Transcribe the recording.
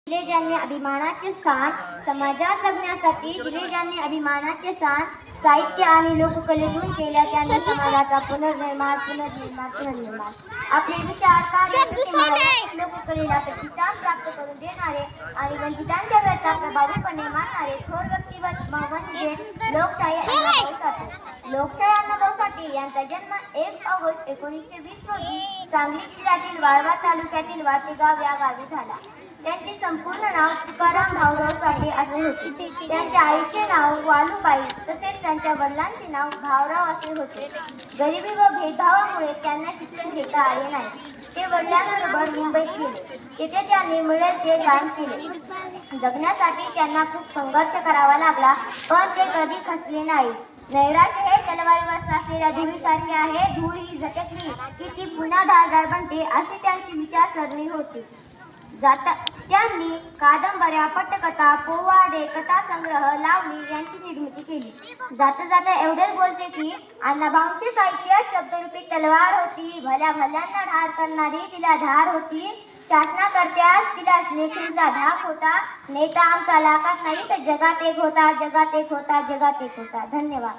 दिले ज्यांनी अभिमानाचे स्थान समाजात जगण्यासाठी दिले ज्यांनी अभिमानाचे स्थान साहित्य आणि लोककलेतून केल्या त्यांनी समाजाचा पुनर्निर्माण आपले विचार कार्य लोककलेला प्रतिष्ठान प्राप्त करून देणारे आणि वंचितांच्या व्यथा प्रभावीपणे मांडणारे थोर व्यक्तिमत्व म्हणजे लोकशाही अण्णाभाऊ साठे यांचा जन्म 1 ऑगस्ट 1920 रोजी सांगली जिल्ह्यातील वाळवा तालुक्यातील वाटेगाव या गावी झाला. त्यांचे संपूर्ण नाव तुकाराम भाऊराव साठे असे होते. त्यांच्या आईचे नाव वालूबाई तसेच त्यांच्या वडिलांचे नाव भाऊराव असे होते. गरिबी व भेदभावामुळे त्यांना शिक्षण घेता आले नाही. ते वडिलांबरोबर मुंबईत गेले. तेथे त्यांनी मिळेल ते काम केले. जगण्यासाठी त्यांना खूप संघर्ष करावा लागला, पण ते कधी खचले नाही. नैराश्य हे तलवारीवर असलेल्या धुळीसारखे आहे. धूळ ही झटकली की ती पुन्हा धारदार बनते अशी त्यांची विचारसरणी होती. त्यांनी कादंबऱ्या, पटकथा, पोवाडे, कथासंग्रह, लावणी यांची निर्मिती केली. जाता जाता एवढेच बोलते की अण्णाभाऊंचे साहित्य शब्दरूपी तलवार होती. भल्या भल्यांना ठार करणारी तिला धार होती. शासनाकर्त्यास तिला लेखणीचा धाक होता. नेता आमचा लाखात नाही तर जगात एक होता, जगात एक होता, जगात एक होता. धन्यवाद.